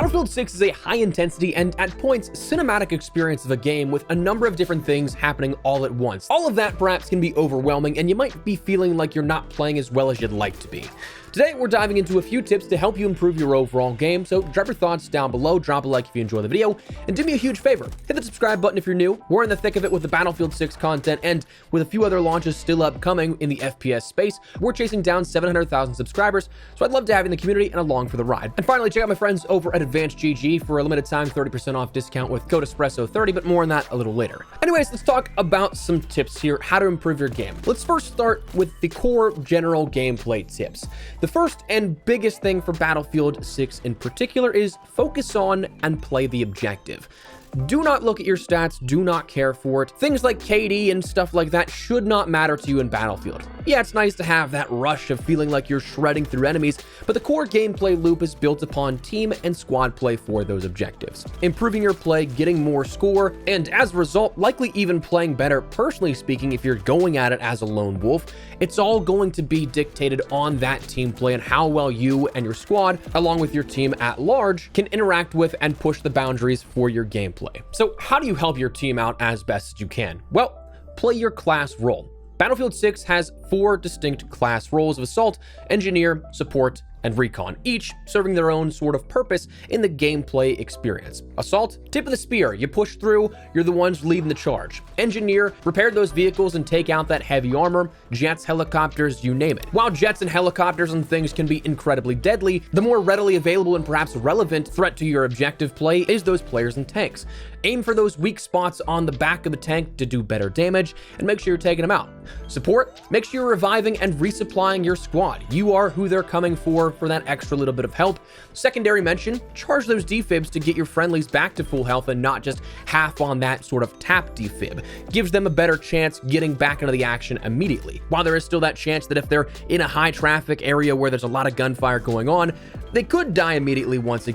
Battlefield 6 is a high-intensity and, at points, cinematic experience of a game with a number of different things happening all at once. All of that perhaps can be overwhelming, and you might be feeling like you're not playing as well as you'd like to be. Today, we're diving into a few tips to help you improve your overall game, so drop your thoughts down below, drop a like if you enjoy the video, and do me a huge favor, hit the subscribe button if you're new. We're in the thick of it with the Battlefield 6 content, and with a few other launches still upcoming in the FPS space, we're chasing down 700,000 subscribers, so I'd love to have you in the community and along for the ride. And finally, check out my friends over at AdvancedGG for a limited time 30% off discount with code Espresso30, but more on that a little later. Anyways, let's talk about some tips here, how to improve your game. Let's first start with the core general gameplay tips. The first and biggest thing for Battlefield 6 in particular is focus on and play the objective. Do not look at your stats, do not care for it. Things like KD and stuff like that should not matter to you in Battlefield. Yeah, it's nice to have that rush of feeling like you're shredding through enemies, but the core gameplay loop is built upon team and squad play for those objectives. Improving your play, getting more score, and as a result, likely even playing better, personally speaking, if you're going at it as a lone wolf, it's all going to be dictated on that team play and how well you and your squad, along with your team at large, can interact with and push the boundaries for your gameplay. So how do you help your team out as best as you can? Well, play your class role. Battlefield 6 has 4 distinct class roles of Assault, Engineer, Support, and Recon, each serving their own sort of purpose in the gameplay experience. Assault, tip of the spear, you push through, you're the ones leading the charge. Engineer, repair those vehicles and take out that heavy armor, jets, helicopters, you name it. While jets and helicopters and things can be incredibly deadly, the more readily available and perhaps relevant threat to your objective play is those players and tanks. Aim for those weak spots on the back of the tank to do better damage, and make sure you're taking them out. Support, make sure you're reviving and resupplying your squad. You are who they're coming for that extra little bit of help. Secondary mention, charge those defibs to get your friendlies back to full health and not just half on that sort of tap defib. Gives them a better chance getting back into the action immediately. While there is still that chance that if they're in a high traffic area where there's a lot of gunfire going on, they could die immediately once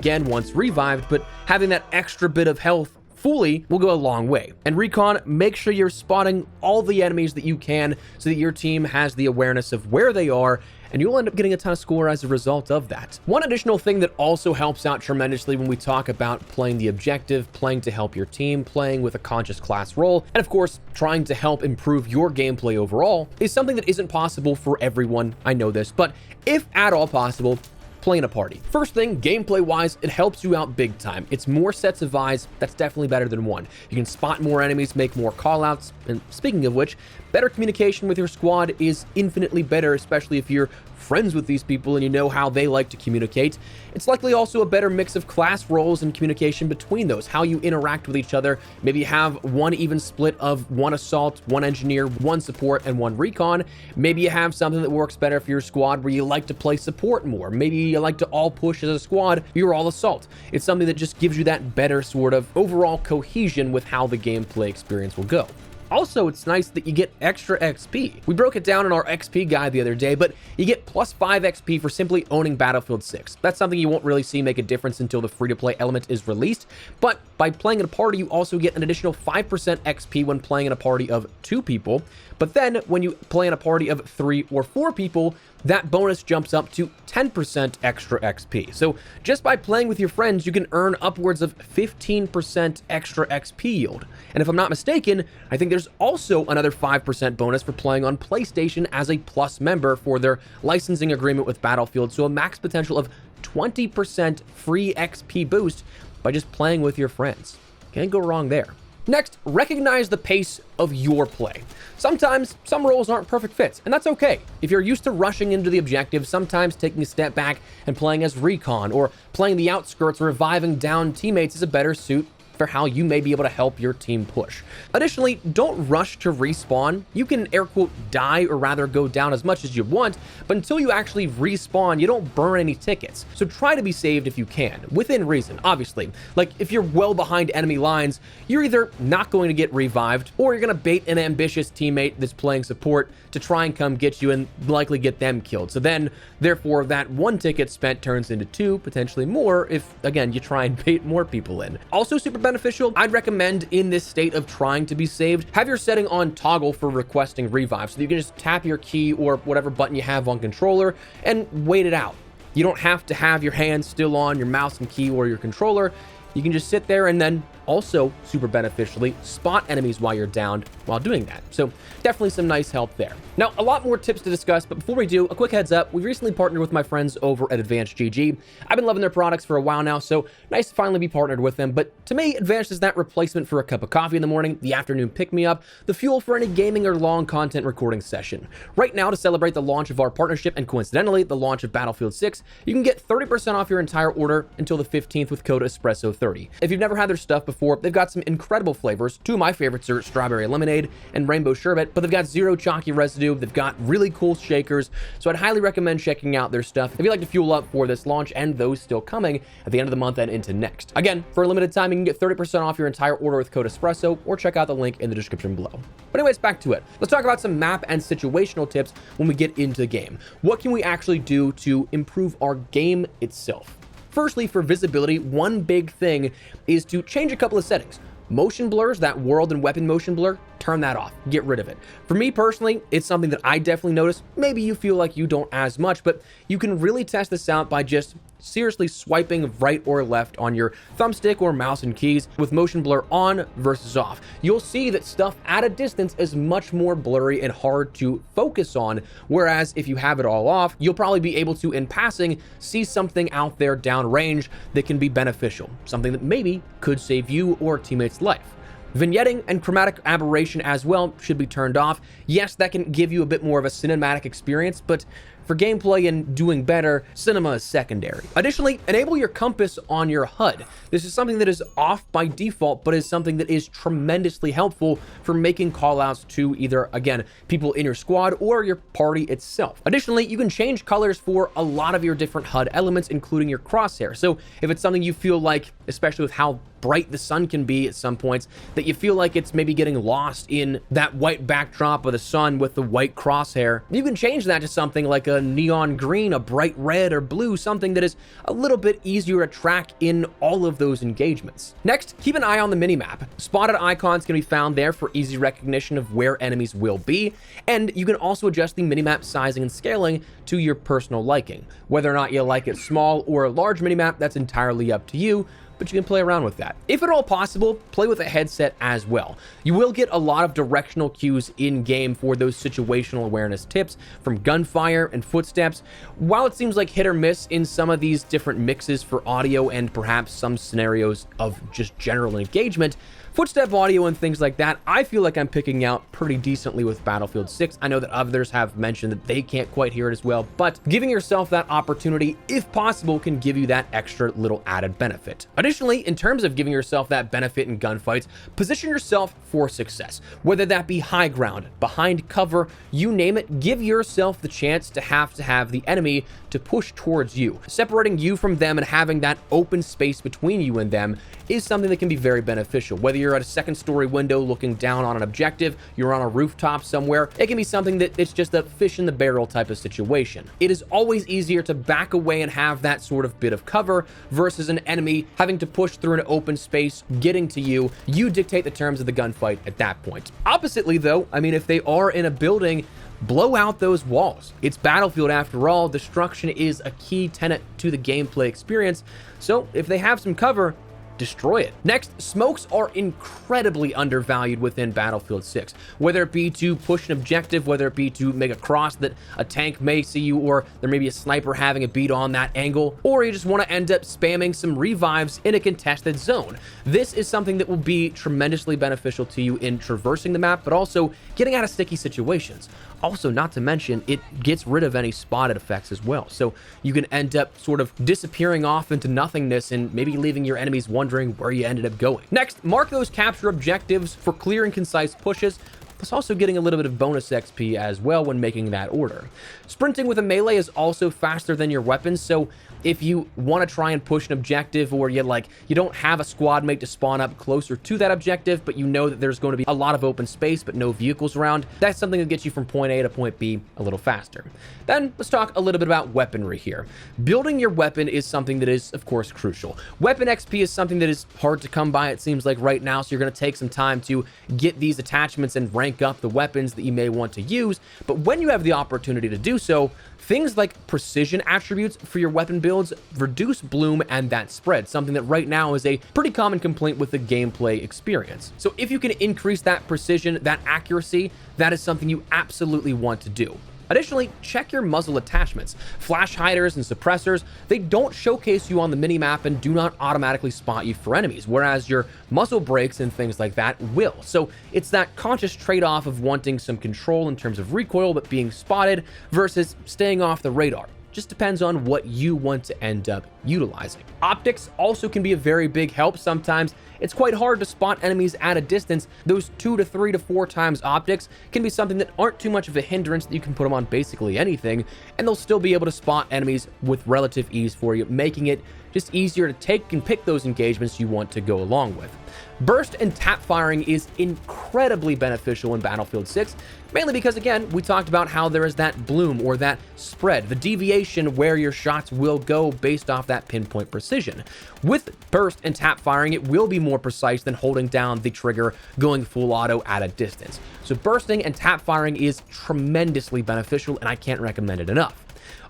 revived, but having that extra bit of health fully will go a long way. And Recon, make sure you're spotting all the enemies that you can so that your team has the awareness of where they are, and you'll end up getting a ton of score as a result of that. One additional thing that also helps out tremendously when we talk about playing the objective, playing to help your team, playing with a conscious class role, and of course, trying to help improve your gameplay overall, is something that isn't possible for everyone, I know this, but if at all possible, play in a party. First thing, gameplay-wise, it helps you out big time. It's more sets of eyes, that's definitely better than one. You can spot more enemies, make more callouts, and speaking of which, better communication with your squad is infinitely better, especially if you're friends with these people and you know how they like to communicate. It's likely also a better mix of class roles and communication between those, how you interact with each other. Maybe you have one even split of one assault, one engineer, one support, and one recon. Maybe you have something that works better for your squad where you like to play support more. Maybe you like to all push as a squad, you're all assault. It's something that just gives you that better sort of overall cohesion with how the gameplay experience will go. Also, it's nice that you get extra XP. We broke it down in our XP guide the other day, but you get plus 5 XP for simply owning Battlefield 6. That's something you won't really see make a difference until the free-to-play element is released, but by playing in a party, you also get an additional 5% XP when playing in a party of 2 people. But then, when you play in a party of 3 or 4 people, that bonus jumps up to 10% extra XP. So just by playing with your friends, you can earn upwards of 15% extra XP yield. And if I'm not mistaken, I think there's also another 5% bonus for playing on PlayStation as a Plus member for their licensing agreement with Battlefield, so a max potential of 20% free XP boost by just playing with your friends. Can't go wrong there. Next, recognize the pace of your play. Sometimes some roles aren't perfect fits, and that's okay. If you're used to rushing into the objective, sometimes taking a step back and playing as recon or playing the outskirts, reviving down teammates is a better suit for how you may be able to help your team push. Additionally, don't rush to respawn. You can air quote die or rather go down as much as you want, but until you actually respawn, you don't burn any tickets. So try to be saved if you can, within reason, obviously. Like if you're well behind enemy lines, you're either not going to get revived or you're going to bait an ambitious teammate that's playing support to try and come get you and likely get them killed. So then, therefore, that 1 ticket spent turns into 2, potentially more if, again, you try and bait more people in. Also super beneficial, I'd recommend in this state of trying to be saved, have your setting on toggle for requesting revive so that you can just tap your key or whatever button you have on controller and wait it out. You don't have to have your hands still on your mouse and key or your controller. You can just sit there and then also, super beneficially, spot enemies while you're downed while doing that. So definitely some nice help there. Now, a lot more tips to discuss, but before we do, a quick heads up. We recently partnered with my friends over at AdvancedGG. I've been loving their products for a while now, so nice to finally be partnered with them. But to me, Advanced is that replacement for a cup of coffee in the morning, the afternoon pick-me-up, the fuel for any gaming or long content recording session. Right now, to celebrate the launch of our partnership and coincidentally, the launch of Battlefield 6, you can get 30% off your entire order until the 15th with code ESPRESSO30. If you've never had their stuff before, they've got some incredible flavors. Two of my favorites are strawberry lemonade and rainbow sherbet, but they've got zero chalky residue. They've got really cool shakers, so I'd highly recommend checking out their stuff if you'd like to fuel up for this launch and those still coming at the end of the month and into next. Again, for a limited time, you can get 30% off your entire order with code ESPRESSO, or check out the link in the description below. But anyways, back to it. Let's talk about some map and situational tips when we get into the game. What can we actually do to improve our game itself? Firstly, for visibility, one big thing is to change a couple of settings. Motion blurs, that world and weapon motion blur, turn that off, get rid of it. For me personally, it's something that I definitely notice. Maybe you feel like you don't as much, but you can really test this out by just seriously swiping right or left on your thumbstick or mouse and keys with motion blur on versus off. You'll see that stuff at a distance is much more blurry and hard to focus on, whereas if you have it all off, you'll probably be able to, in passing, see something out there downrange that can be beneficial, something that maybe could save you or teammates' life. Vignetting and chromatic aberration as well should be turned off. Yes, that can give you a bit more of a cinematic experience, but for gameplay and doing better, cinema is secondary. Additionally, enable your compass on your HUD. This is something that is off by default, but is something that is tremendously helpful for making callouts to either, again, people in your squad or your party itself. Additionally, you can change colors for a lot of your different HUD elements, including your crosshair. So if it's something you feel like, especially with how bright the sun can be at some points, that you feel like it's maybe getting lost in that white backdrop of the sun with the white crosshair, you can change that to something like a neon green, a bright red or blue, something that is a little bit easier to track in all of those engagements. Next, keep an eye on the minimap. Spotted icons can be found there for easy recognition of where enemies will be, and you can also adjust the minimap sizing and scaling to your personal liking. Whether or not you like it small or a large minimap, that's entirely up to you, but you can play around with that. If at all possible, play with a headset as well. You will get a lot of directional cues in-game for those situational awareness tips from gunfire and footsteps. While it seems like hit or miss in some of these different mixes for audio and perhaps some scenarios of just general engagement, footstep audio and things like that, I feel like I'm picking out pretty decently with Battlefield 6. I know that others have mentioned that they can't quite hear it as well, but giving yourself that opportunity, if possible, can give you that extra little added benefit. Additionally, in terms of giving yourself that benefit in gunfights, position yourself for success. Whether that be high ground, behind cover, you name it, give yourself the chance to have the enemy to push towards you. Separating you from them and having that open space between you and them is something that can be very beneficial. Whether you're at a second story window looking down on an objective, you're on a rooftop somewhere, it can be something that it's just a fish in the barrel type of situation. It is always easier to back away and have that sort of bit of cover versus an enemy having to push through an open space, getting to you. You dictate the terms of the gunfight at that point. Oppositely though, I mean, if they are in a building, blow out those walls. It's Battlefield after all. Destruction is a key tenet to the gameplay experience. So if they have some cover, destroy it. Next, smokes are incredibly undervalued within Battlefield 6. Whether it be to push an objective, whether it be to make a cross that a tank may see you, or there may be a sniper having a beat on that angle, or you just want to end up spamming some revives in a contested zone. This is something that will be tremendously beneficial to you in traversing the map, but also getting out of sticky situations. Also, not to mention, it gets rid of any spotted effects as well. So you can end up sort of disappearing off into nothingness and maybe leaving your enemies wondering where you ended up going. Next, mark those capture objectives for clear and concise pushes, plus also getting a little bit of bonus XP as well when making that order. Sprinting with a melee is also faster than your weapons, so if you want to try and push an objective, or you don't have a squad mate to spawn up closer to that objective, but you know that there's going to be a lot of open space but no vehicles around, that's something that gets you from point A to point B a little faster. Then let's talk a little bit about weaponry here. Building your weapon is something that is, of course, crucial. Weapon XP is something that is hard to come by, it seems like right now, so you're going to take some time to get these attachments and rank rank up the weapons that you may want to use, but when you have the opportunity to do so, things like precision attributes for your weapon builds reduce bloom and that spread, something that right now is a pretty common complaint with the gameplay experience. So if you can increase that precision, that accuracy, that is something you absolutely want to do. Additionally, check your muzzle attachments. Flash hiders and suppressors, they don't showcase you on the minimap and do not automatically spot you for enemies, whereas your muzzle brakes and things like that will. So it's that conscious trade-off of wanting some control in terms of recoil but being spotted versus staying off the radar. Just depends on what you want to end up utilizing. Optics also can be a very big help. Sometimes it's quite hard to spot enemies at a distance. Those 2 to 3 to 4 times optics can be something that aren't too much of a hindrance, that you can put them on basically anything, and they'll still be able to spot enemies with relative ease for you, making it just easier to take and pick those engagements you want to go along with. Burst and tap firing is incredibly beneficial in Battlefield 6, mainly because, again, we talked about how there is that bloom or that spread, the deviation where your shots will go based off that pinpoint precision. With burst and tap firing, it will be more precise than holding down the trigger going full auto at a distance. So bursting and tap firing is tremendously beneficial, and I can't recommend it enough.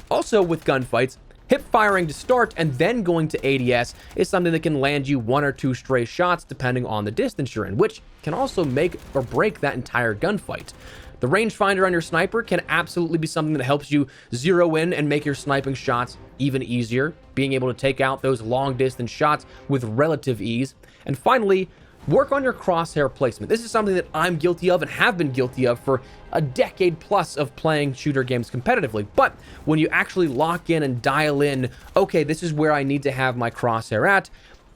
Also, with gunfights, hip firing to start and then going to ADS is something that can land you 1 or 2 stray shots depending on the distance you're in, which can also make or break that entire gunfight. The rangefinder on your sniper can absolutely be something that helps you zero in and make your sniping shots even easier, being able to take out those long distance shots with relative ease. And finally, work on your crosshair placement. This is something that I'm guilty of and have been guilty of for a decade plus of playing shooter games competitively. But when you actually lock in and dial in, okay, this is where I need to have my crosshair at,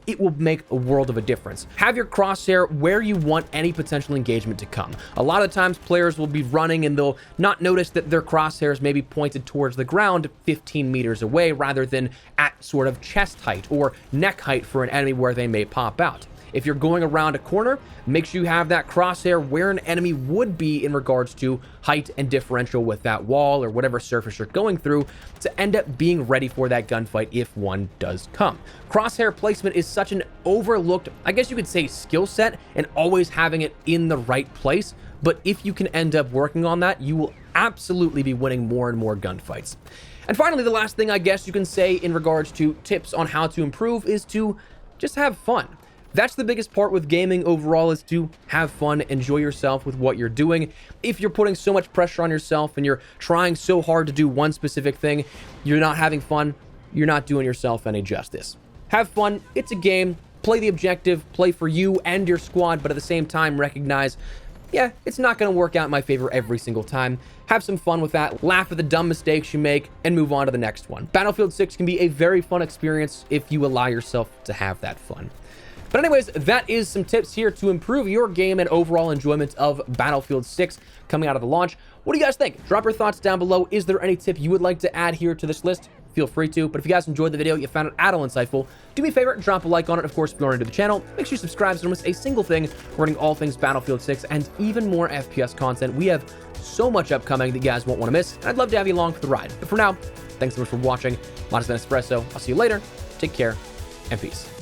it will make a world of a difference. Have your crosshair where you want any potential engagement to come. A lot of times players will be running and they'll not notice that their crosshairs may be pointed towards the ground 15 meters away rather than at sort of chest height or neck height for an enemy where they may pop out. If you're going around a corner, make sure you have that crosshair where an enemy would be in regards to height and differential with that wall or whatever surface you're going through to end up being ready for that gunfight if one does come. Crosshair placement is such an overlooked, I guess you could say, skill set, and always having it in the right place. But if you can end up working on that, you will absolutely be winning more and more gunfights. And finally, the last thing I guess you can say in regards to tips on how to improve is to just have fun. That's the biggest part with gaming overall, is to have fun, enjoy yourself with what you're doing. If you're putting so much pressure on yourself and you're trying so hard to do one specific thing, you're not having fun, you're not doing yourself any justice. Have fun, it's a game, play the objective, play for you and your squad, but at the same time recognize, yeah, it's not going to work out in my favor every single time. Have some fun with that, laugh at the dumb mistakes you make, and move on to the next one. Battlefield 6 can be a very fun experience if you allow yourself to have that fun. But anyways, that is some tips here to improve your game and overall enjoyment of Battlefield 6 coming out of the launch. What do you guys think? Drop your thoughts down below. Is there any tip you would like to add here to this list? Feel free to. But if you guys enjoyed the video, you found it at all insightful, do me a favor, drop a like on it. Of course, if you're new to the channel, make sure you subscribe so you don't miss a single thing regarding all things Battlefield 6 and even more FPS content. We have so much upcoming that you guys won't want to miss, and I'd love to have you along for the ride. But for now, thanks so much for watching. Mine has been Espresso. I'll see you later. Take care, and peace.